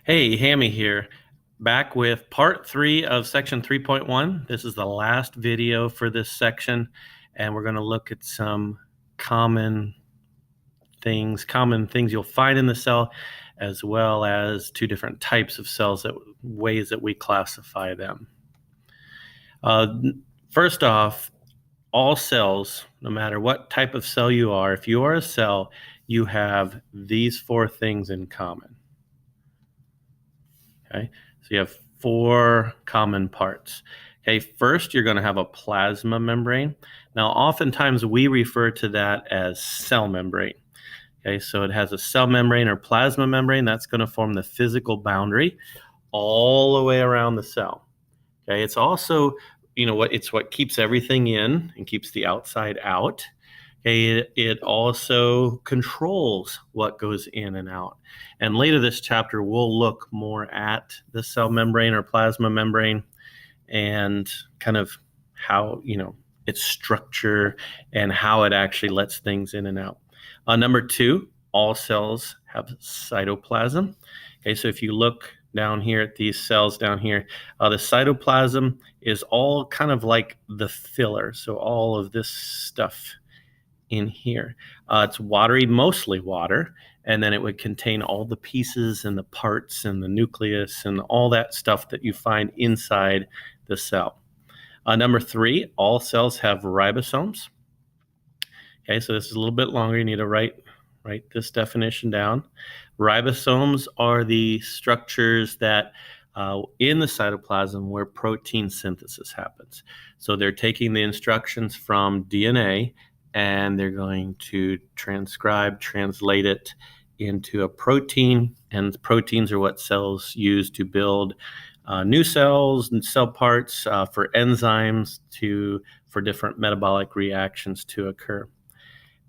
Hey, Hammy here, back with part 3 of section 3.1. This is the last video for this section, and we're going to look at some common things you'll find in the cell, as well as two different types of cells, ways that we classify them. First off, all cells, no matter what type of cell you are, if you are a cell, you have these 4 things in common. Okay, so you have 4 common parts. Okay, first you're going to have a plasma membrane. Now, oftentimes we refer to that as cell membrane. Okay, so it has a cell membrane or plasma membrane that's going to form the physical boundary all the way around the cell. Okay, it's also, what keeps everything in and keeps the outside out. Okay, it also controls what goes in and out. And later this chapter, we'll look more at the cell membrane or plasma membrane and kind of how, its structure and how it actually lets things in and out. Number 2, all cells have cytoplasm. Okay, so if you look down here at these cells down here, the cytoplasm is all kind of like the filler. So all of this stuff in here. It's watery, mostly water, and then it would contain all the pieces and the parts and the nucleus and all that stuff that you find inside the cell. Number 3, all cells have ribosomes. Okay, so this is a little bit longer. You need to write this definition down. Ribosomes are the structures that in the cytoplasm where protein synthesis happens. So they're taking the instructions from DNA and they're going to translate it into a protein, and proteins are what cells use to build new cells and cell parts for enzymes for different metabolic reactions to occur.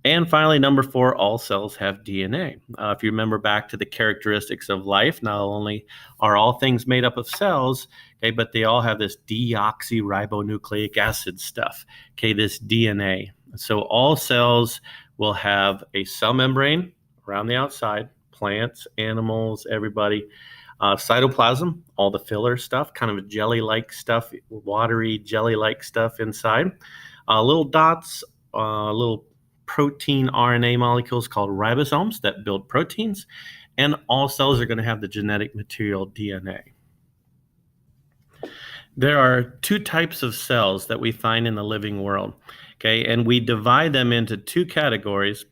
And finally, number 4, all cells have DNA. If you remember back to the characteristics of life, not only are all things made up of cells, okay, but they all have this deoxyribonucleic acid stuff, okay, this DNA. So all cells will have a cell membrane around the outside, plants, animals, everybody. Cytoplasm, all the filler stuff, kind of jelly-like stuff, watery jelly-like stuff inside. Little dots, little protein RNA molecules called ribosomes that build proteins, and all cells are going to have the genetic material DNA. There are 2 types of cells that we find in the living world, okay, and we divide them into 2 categories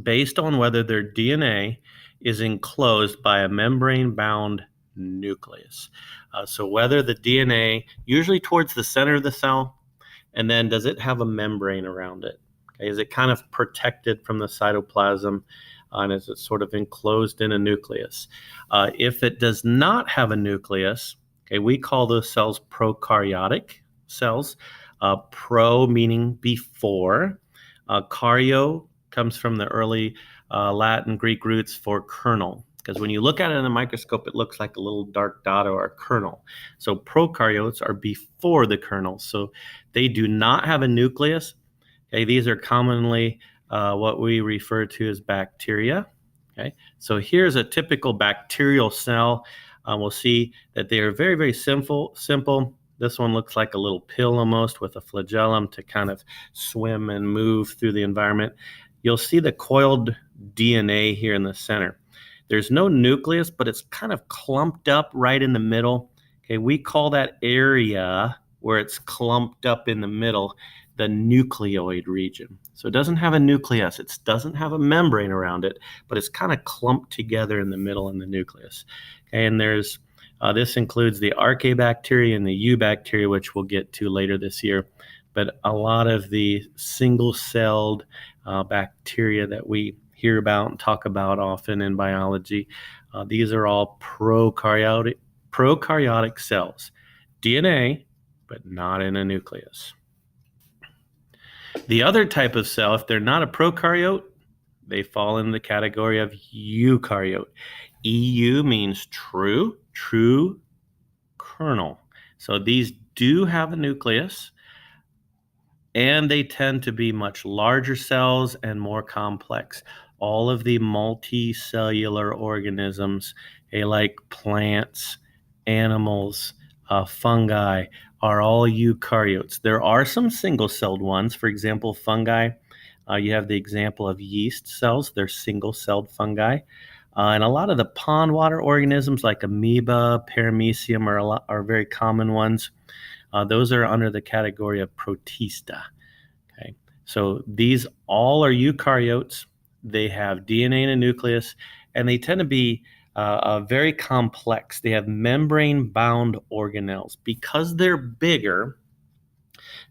based on whether their DNA is enclosed by a membrane-bound nucleus. So whether the DNA, usually towards the center of the cell, and then does it have a membrane around it? Okay, is it kind of protected from the cytoplasm, and is it sort of enclosed in a nucleus? If it does not have a nucleus, okay, we call those cells prokaryotic cells. Pro meaning before. Karyo comes from the early Latin Greek roots for kernel, because when you look at it in a microscope, it looks like a little dark dot or a kernel. So prokaryotes are before the kernel, so they do not have a nucleus. Okay, these are commonly what we refer to as bacteria. Okay, so here's a typical bacterial cell. We'll see that they are very, very simple. This one looks like a little pill almost, with a flagellum to kind of swim and move through the environment. You'll see the coiled DNA here in the center. There's no nucleus, but it's kind of clumped up right in the middle. Okay, we call that area where it's clumped up in the middle the nucleoid region. So it doesn't have a nucleus, it doesn't have a membrane around it, but it's kind of clumped together in the middle in the nucleus. Okay, and there's this includes the archaebacteria and the eubacteria, which we'll get to later this year. But a lot of the single-celled bacteria that we hear about and talk about often in biology, these are all prokaryotic cells. DNA, but not in a nucleus. The other type of cell, if they're not a prokaryote, they fall in the category of eukaryote. EU means true kernel. So these do have a nucleus, and they tend to be much larger cells and more complex. all of the multicellular organisms, like plants, animals, fungi, are all eukaryotes. There are some single-celled ones. For example, fungi, you have the example of yeast cells. They're single-celled fungi. And a lot of the pond water organisms like amoeba, paramecium are very common ones. Those are under the category of protista. Okay, so these all are eukaryotes. They have DNA in a nucleus, and they tend to be very complex. They have membrane-bound organelles. Because they're bigger,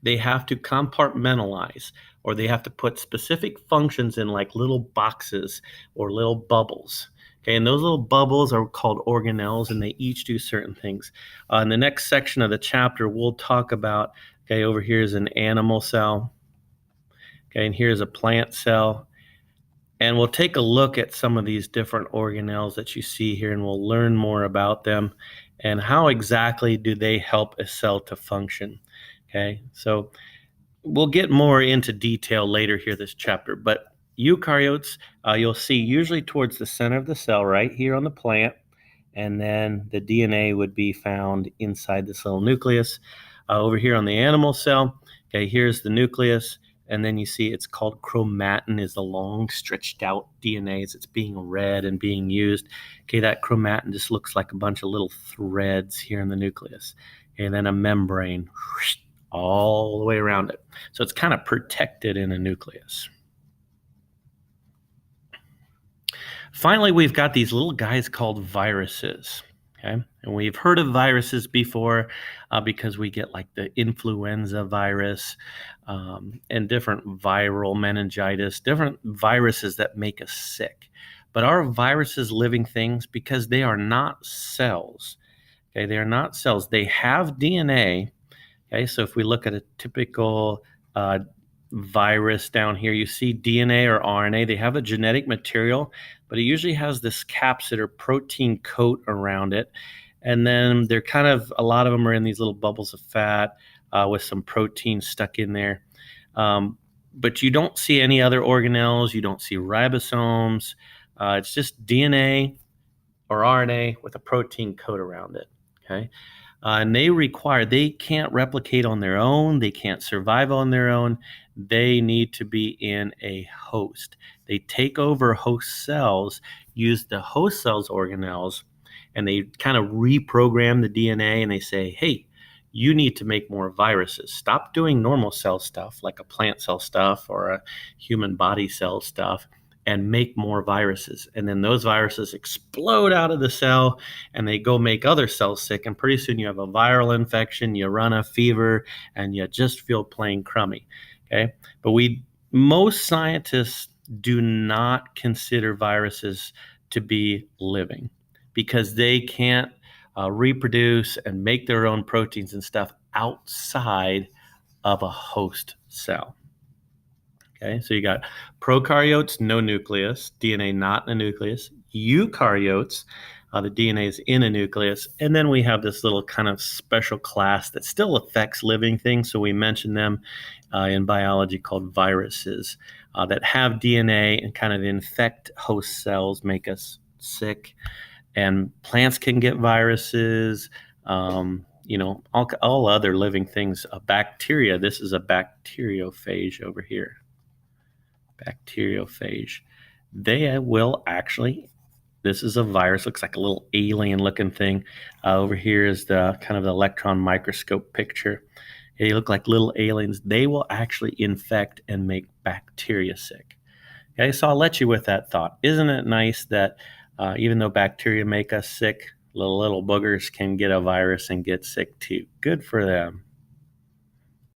they have to compartmentalize, or they have to put specific functions in, like little boxes or little bubbles. Okay, and those little bubbles are called organelles, and they each do certain things. In the next section of the chapter, we'll talk about, okay, over here is an animal cell. Okay, and here's a plant cell. And we'll take a look at some of these different organelles that you see here, and we'll learn more about them and how exactly do they help a cell to function. Okay, so we'll get more into detail later here this chapter, but eukaryotes, you'll see usually towards the center of the cell right here on the plant, and then the DNA would be found inside this little nucleus. Over here on the animal cell, okay, here's the nucleus, and then you see it's called chromatin, is the long stretched out DNA as it's being read and being used. Okay, that chromatin just looks like a bunch of little threads here in the nucleus, and then a membrane all the way around it. So it's kind of protected in a nucleus. Finally, we've got these little guys called viruses. Okay, and we've heard of viruses before because we get like the influenza virus and different viral meningitis, different viruses that make us sick. But are viruses living things? Because they are not cells. Okay, they are not cells. They have DNA. Okay, so if we look at a typical virus down here, you see DNA or RNA. They have a genetic material, but it usually has this capsid or protein coat around it. And then they're kind of, a lot of them are in these little bubbles of fat with some protein stuck in there. But you don't see any other organelles. You don't see ribosomes. It's just DNA or RNA with a protein coat around it. Okay. And they can't replicate on their own. They can't survive on their own. They need to be in a host. They take over host cells, use the host cells organelles, and they kind of reprogram the DNA, and they say, hey, you need to make more viruses. Stop doing normal cell stuff like a plant cell stuff or a human body cell stuff, and make more viruses. And then those viruses explode out of the cell and they go make other cells sick. And pretty soon you have a viral infection, you run a fever, and you just feel plain crummy. Okay. But most scientists do not consider viruses to be living because they can't reproduce and make their own proteins and stuff outside of a host cell. Okay, so you got prokaryotes, no nucleus, DNA not in a nucleus. Eukaryotes, the DNA is in a nucleus. And then we have this little kind of special class that still affects living things. So we mentioned them in biology called viruses that have DNA and kind of infect host cells, make us sick. And plants can get viruses, all other living things. Bacteria, this is a bacteriophage over here. Bacteriophage. They will actually, this is a virus, looks like a little alien looking thing. Over here is the kind of the electron microscope picture. They look like little aliens. They will actually infect and make bacteria sick. Okay, so I'll let you with that thought. Isn't it nice that even though bacteria make us sick, little boogers can get a virus and get sick too? Good for them.